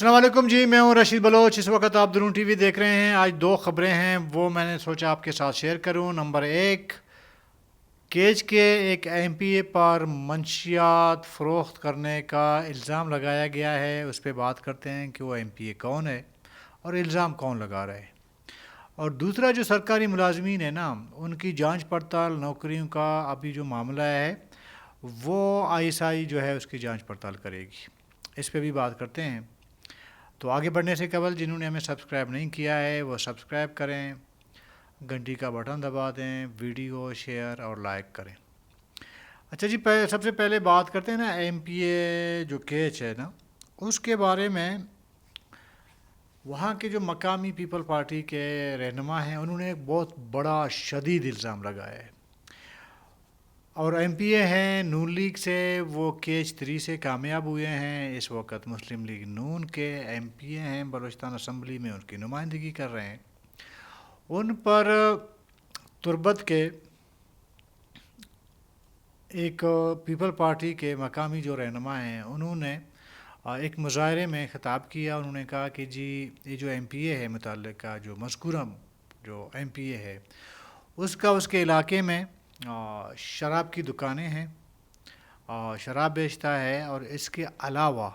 السلام علیکم جی، میں ہوں رشید بلوچ۔ اس وقت آپ درون ٹی وی دیکھ رہے ہیں۔ آج دو خبریں ہیں وہ میں نے سوچا آپ کے ساتھ شیئر کروں۔ نمبر ایک، کیچ کے ایک ایم پی اے پر منشیات فروخت کرنے کا الزام لگایا گیا ہے، اس پہ بات کرتے ہیں کہ وہ ایم پی اے کون ہے اور الزام کون لگا رہا ہے۔ اور دوسرا، جو سرکاری ملازمین ہیں نا، ان کی جانچ پڑتال نوکریوں کا ابھی جو معاملہ ہے وہ آئی ایس آئی جو ہے اس کی جانچ پڑتال کرے گی، اس پہ بھی بات کرتے ہیں۔ تو آگے بڑھنے سے قبل جنہوں نے ہمیں سبسکرائب نہیں کیا ہے وہ سبسکرائب کریں، گھنٹی کا بٹن دبا دیں، ویڈیو شیئر اور لائک کریں۔ اچھا جی، سب سے پہلے بات کرتے ہیں نا ایم پی اے جو کیچ ہے نا، اس کے بارے میں۔ وہاں کے جو مقامی پیپل پارٹی کے رہنما ہیں انہوں نے ایک بہت بڑا شدید الزام لگایا ہے، اور ایم پی اے ہیں نون لیگ سے، وہ کیچ 3 سے کامیاب ہوئے ہیں۔ اس وقت مسلم لیگ نون کے ایم پی اے ہیں، بلوچستان اسمبلی میں ان کی نمائندگی کر رہے ہیں۔ ان پر تربت کے ایک پیپل پارٹی کے مقامی جو رہنما ہیں انہوں نے ایک مظاہرے میں خطاب کیا۔ انہوں نے کہا کہ جی یہ جو ایم پی اے ہے، متعلقہ جو مذکورہ جو ایم پی اے ہے، اس کے علاقے میں شراب کی دکانیں ہیں، شراب بیچتا ہے، اور اس کے علاوہ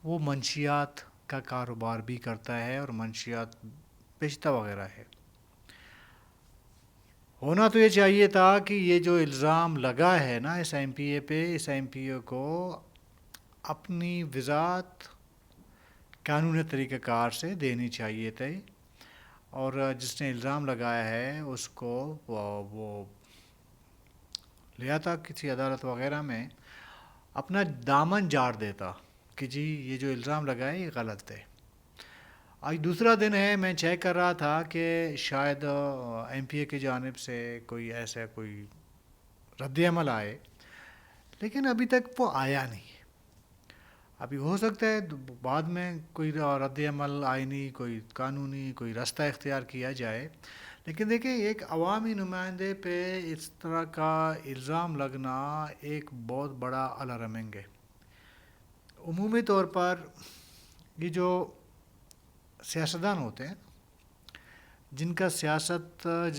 وہ منشیات کا کاروبار بھی کرتا ہے اور منشیات بیچتا وغیرہ ہے۔ ہونا تو یہ چاہیے تھا کہ یہ جو الزام لگا ہے نا اس ایم پی اے پہ، اس ایم پی اے کو اپنی وضاحت قانونی طریقہ کار سے دینی چاہیے تھے، اور جس نے الزام لگایا ہے اس کو وہ لیا تھا کسی عدالت وغیرہ میں، اپنا دامن جاڑ دیتا کہ جی یہ جو الزام لگا ہے یہ غلط ہے۔ آج دوسرا دن ہے، میں چیک کر رہا تھا کہ شاید ایم پی اے کی جانب سے کوئی رد عمل آئے، لیکن ابھی تک وہ آیا نہیں۔ ابھی ہو سکتا ہے بعد میں کوئی رد عمل آئینی، کوئی قانونی کوئی رستہ اختیار کیا جائے، لیکن دیکھیں ایک عوامی نمائندے پہ اس طرح کا الزام لگنا ایک بہت بڑا الارمنگ ہے۔ عمومی طور پر یہ جو سیاستدان ہوتے ہیں، جن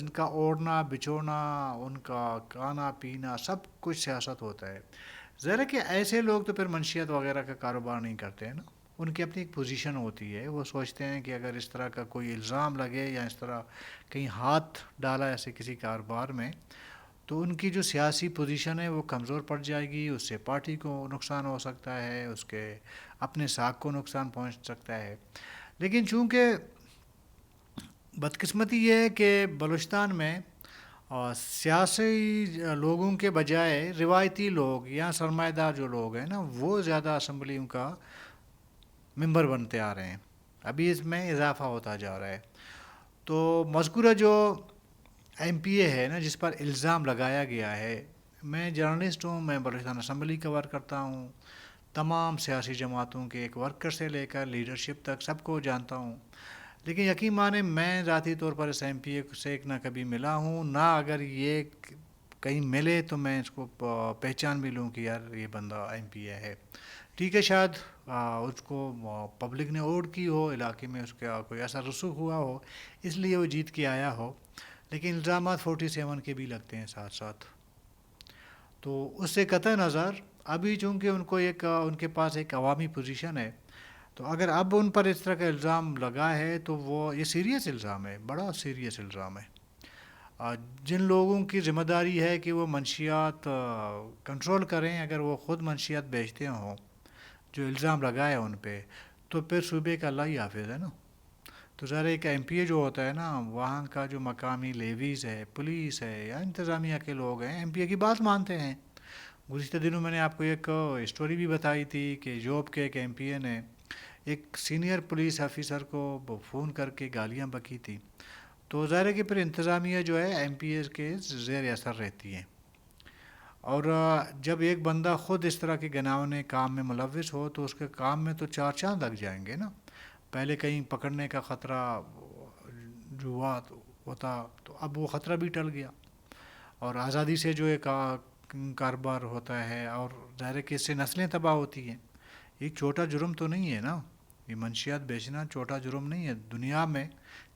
کا اوڑھنا بچھوڑنا، ان کا کھانا پینا سب کچھ سیاست ہوتا ہے، ظاہر ہے کہ ایسے لوگ تو پھر منشیات وغیرہ کا کاروبار نہیں کرتے ہیں نا۔ ان کی اپنی ایک پوزیشن ہوتی ہے، وہ سوچتے ہیں کہ اگر اس طرح کا کوئی الزام لگے یا اس طرح کہیں ہاتھ ڈالا ایسے کسی کاروبار میں، تو ان کی جو سیاسی پوزیشن ہے وہ کمزور پڑ جائے گی، اس سے پارٹی کو نقصان ہو سکتا ہے، اس کے اپنے ساکھ کو نقصان پہنچ سکتا ہے۔ لیکن چونکہ بدقسمتی یہ ہے کہ بلوچستان میں سیاسی لوگوں کے بجائے روایتی لوگ یا سرمایہ دار جو لوگ ہیں نا، وہ زیادہ اسمبلیوں کا ممبر بنتے آ رہے ہیں، ابھی اس میں اضافہ ہوتا جا رہا ہے۔ تو مذکورہ جو ایم پی اے ہے نا جس پر الزام لگایا گیا ہے، میں جرنلسٹ ہوں، میں بلوچستان اسمبلی کور کرتا ہوں، تمام سیاسی جماعتوں کے ایک ورکر سے لے کر لیڈرشپ تک سب کو جانتا ہوں، لیکن یقین مانیں میں ذاتی طور پر اس ایم پی اے سے نہ کبھی ملا ہوں، نہ اگر یہ کہیں ملے تو میں اس کو پہچان بھی لوں کہ یار یہ بندہ ایم پی اے ہے۔ ٹھیک ہے، شاید اس کو پبلک نے ووٹ کی ہو، علاقے میں اس کا کوئی ایسا رسوخ ہوا ہو، اس لیے وہ جیت کے آیا ہو، لیکن الزامات 47 کے بھی لگتے ہیں ساتھ ساتھ۔ تو اس سے قطع نظر ابھی چونکہ ان کے پاس ایک عوامی پوزیشن ہے، تو اگر اب ان پر اس طرح کا الزام لگا ہے تو یہ سیریس الزام ہے، بڑا سیریس الزام ہے۔ جن لوگوں کی ذمہ داری ہے کہ وہ منشیات کنٹرول کریں، اگر وہ خود منشیات بیچتے ہوں جو الزام لگائے ان پہ، تو پھر صوبے کا اللہ ہی حافظ ہے نا۔ تو ظاہر ایک ایم پی اے جو ہوتا ہے نا، وہاں کا جو مقامی لیویز ہے، پولیس ہے یا انتظامیہ کے لوگ ہیں، ایم پی اے کی بات مانتے ہیں۔ گزشتہ دنوں میں نے آپ کو ایک اسٹوری بھی بتائی تھی کہ جوب کے ایک ایم پی اے نے ایک سینئر پولیس آفیسر کو فون کر کے گالیاں بکی تھی۔ تو ظاہر ہے کہ پھر انتظامیہ جو ہے ایم پی اے کے زیر اثر رہتی ہے، اور جب ایک بندہ خود اس طرح کے گناونے کام میں ملوث ہو تو اس کے کام میں تو 4 چاند لگ جائیں گے نا۔ پہلے کہیں پکڑنے کا خطرہ جو ہوتا تو اب وہ خطرہ بھی ٹل گیا، اور آزادی سے جو ایک کاروبار ہوتا ہے، اور ظاہر ہے کہ اس سے نسلیں تباہ ہوتی ہیں۔ ایک چھوٹا جرم تو نہیں ہے نا، یہ منشیات بیچنا چھوٹا جرم نہیں ہے. دنیا میں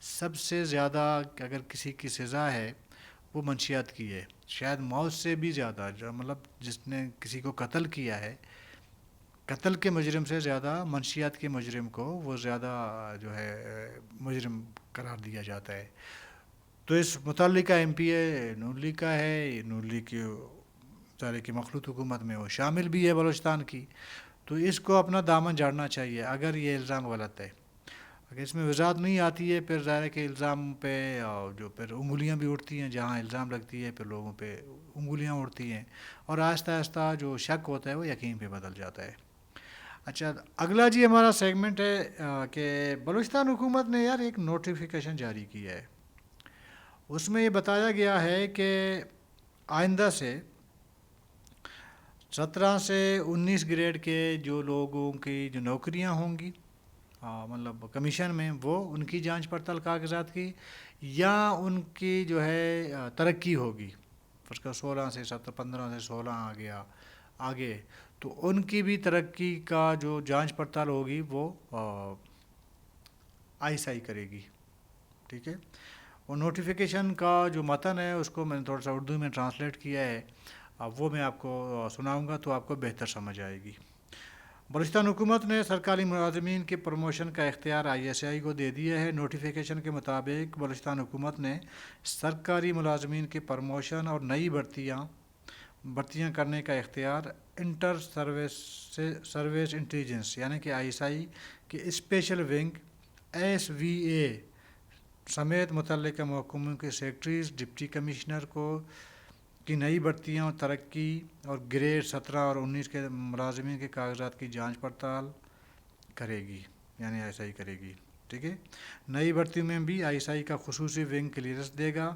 سب سے زیادہ اگر کسی کی سزا ہے وہ منشیات کی ہے، شاید موت سے بھی زیادہ. جو مطلب جس نے کسی کو قتل کیا ہے، قتل کے مجرم سے زیادہ منشیات کے مجرم کو وہ زیادہ جو ہے مجرم قرار دیا جاتا ہے. تو اس متعلقہ ایم پی اے نون لیگ کا ہے، نون لیگ کی ظاہر کی مخلوط حکومت میں وہ شامل بھی ہے بلوچستان کی. تو اس کو اپنا دامن جھاڑنا چاہیے اگر یہ الزام غلط ہے. اگر اس میں وضاحت نہیں آتی ہے پھر ظاہر ہے کہ الزام پہ جو پھر انگلیاں بھی اٹھتی ہیں، جہاں الزام لگتی ہے پھر لوگوں پہ انگلیاں اٹھتی ہیں، اور آہستہ آہستہ جو شک ہوتا ہے وہ یقین پہ بدل جاتا ہے. اچھا، اگلا جی ہمارا سیگمنٹ ہے کہ بلوچستان حکومت نے یار ایک نوٹیفیکیشن جاری کیا ہے. اس میں یہ بتایا گیا ہے کہ آئندہ سے 17 سے 19 گریڈ کے جو لوگوں کی جو نوکریاں ہوں گی مطلب کمیشن میں، وہ ان کی جانچ پڑتال کاغذات کی، یا ان کی جو ہے ترقی ہوگی، اس کا 16 سے 15 سے 16 آ گیا آگے، تو ان کی بھی ترقی کا جو جانچ پڑتال ہوگی وہ آئی ایس آئی کرے گی. ٹھیک ہے. اور نوٹیفیکیشن کا جو متن ہے اس کو میں نے تھوڑا سا اردو میں ٹرانسلیٹ کیا ہے، وہ میں آپ کو سناؤں گا تو آپ کو بہتر سمجھ آئے گی. بلوچستان حکومت نے سرکاری ملازمین کے پروموشن کا اختیار آئی ایس آئی کو دے دیا ہے. نوٹیفیکیشن کے مطابق بلوچستان حکومت نے سرکاری ملازمین کے پروموشن اور نئی بھرتیاں کرنے کا اختیار انٹر سروس انٹیلیجنس یعنی کہ آئی ایس آئی کے اسپیشل ونگ ایس وی اے سمیت متعلقہ محکموں کے سیکرٹریز، ڈپٹی کمشنر کی نئی بھرتیاں اور ترقی اور گریڈ 17 اور 19 کے ملازمین کے کاغذات کی جانچ پڑتال کرے گی، یعنی آئی ایس آئی کرے گی. ٹھیک ہے. نئی بھرتی میں بھی آئی ایس آئی کا خصوصی ونگ کلیئرنس دے گا،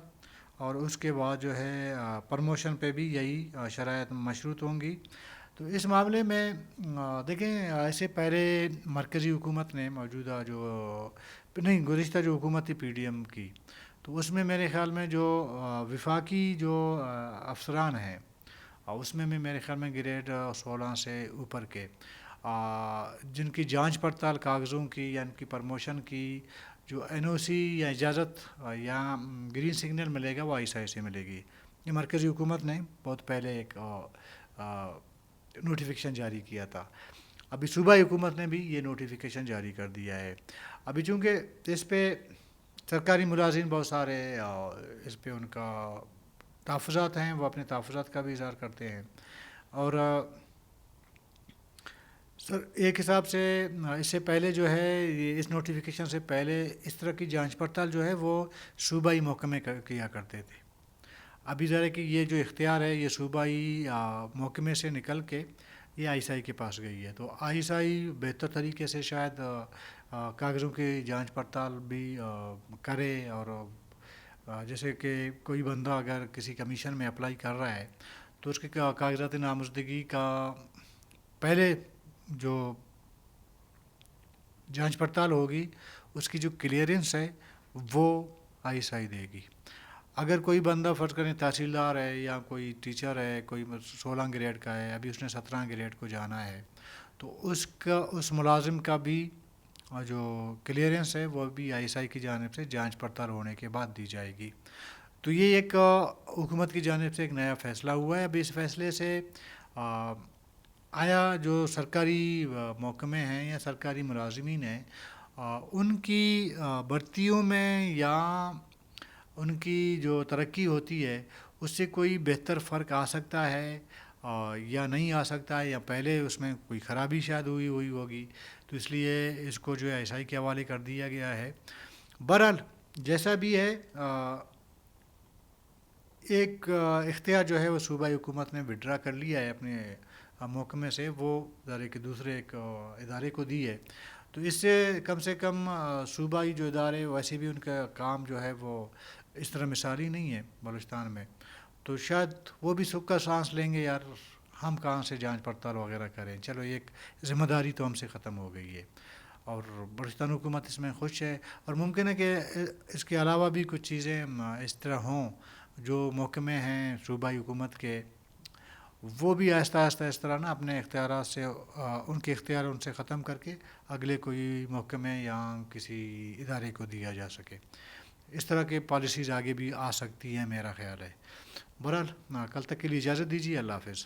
اور اس کے بعد جو ہے پروموشن پہ بھی یہی شرائط مشروط ہوں گی. تو اس معاملے میں دیکھیں، ایسے پہلے مرکزی حکومت نے موجودہ گزشتہ جو حکومت تھی پی ڈی ایم کی، تو اس میں میرے خیال میں جو وفاقی جو افسران ہیں اس میں میرے خیال میں گریڈ 16 سے اوپر کے جن کی جانچ پڑتال کاغذوں کی یا ان کی پروموشن کی جو این او سی یا اجازت یا گرین سگنل ملے گا وہ آئی ایس آئی سے ملے گی. یہ مرکزی حکومت نے بہت پہلے ایک نوٹیفیکیشن جاری کیا تھا. ابھی صوبائی حکومت نے بھی یہ نوٹیفیکیشن جاری کر دیا ہے. ابھی چونکہ اس پہ سرکاری ملازمین بہت سارے اس پہ ان کا تحفظات ہیں، وہ اپنے تحفظات کا بھی اظہار کرتے ہیں. اور سر ایک حساب سے اس سے پہلے جو ہے اس نوٹیفیکیشن سے پہلے اس طرح کی جانچ پڑتال جو ہے وہ صوبائی محکمے کیا کرتے تھے. ابھی ذرا کہ یہ جو اختیار ہے یہ صوبائی محکمے سے نکل کے یہ آئی ایس آئی کے پاس گئی ہے. تو آئی ایس آئی بہتر طریقے سے شاید کاغذوں کی جانچ پڑتال بھی کرے، اور جیسے کہ کوئی بندہ اگر کسی کمیشن میں اپلائی کر رہا ہے تو اس کے کاغذات نامزدگی کا پہلے جو جانچ پڑتال ہوگی اس کی جو کلیئرنس ہے وہ آئی ایس آئی دے گی. اگر کوئی بندہ فرض کریں تحصیلدار ہے یا کوئی ٹیچر ہے، کوئی 16 گریڈ کا ہے، ابھی اس نے 17 گریڈ کو جانا ہے، تو اس ملازم کا بھی جو کلیئرنس ہے وہ بھی آئی ایس آئی کی جانب سے جانچ پڑتال ہونے کے بعد دی جائے گی. تو یہ ایک حکومت کی جانب سے ایک نیا فیصلہ ہوا ہے. ابھی اس فیصلے سے آیا جو سرکاری محکمے ہیں یا سرکاری ملازمین ہیں ان کی بھرتیوں میں یا ان کی جو ترقی ہوتی ہے اس سے کوئی بہتر فرق آ سکتا ہے یا نہیں آ سکتا ہے، یا پہلے اس میں کوئی خرابی شاید ہوئی ہوگی، تو اس لیے اس کو جو ہے ایس آئی کے حوالے کر دیا گیا ہے. بہرحال جیسا بھی ہے ایک اختیار جو ہے وہ صوبائی حکومت نے وڈرا کر لیا ہے اپنے محکمے سے، وہ ادارے کے دوسرے ایک ادارے کو دی ہے. تو اس سے کم صوبائی جو ادارے ویسے بھی ان کا کام جو ہے وہ اس طرح مثالی نہیں ہے بلوچستان میں، تو شاید وہ بھی سکھ کا سانس لیں گے، یار ہم کہاں سے جانچ پڑتال وغیرہ کریں، چلو ایک ذمہ داری تو ہم سے ختم ہو گئی ہے. اور بلوچستان حکومت اس میں خوش ہے، اور ممکن ہے کہ اس کے علاوہ بھی کچھ چیزیں اس طرح ہوں جو محکمے ہیں صوبائی حکومت کے وہ بھی آہستہ آہستہ اس طرح نا اپنے اختیارات سے ان کے اختیار ان سے ختم کر کے اگلے کوئی محکمے یا کسی ادارے کو دیا جا سکے. اس طرح کے پالیسیز آگے بھی آ سکتی ہیں میرا خیال ہے. بہرحال کل تک کے لیے اجازت دیجیے. اللہ حافظ.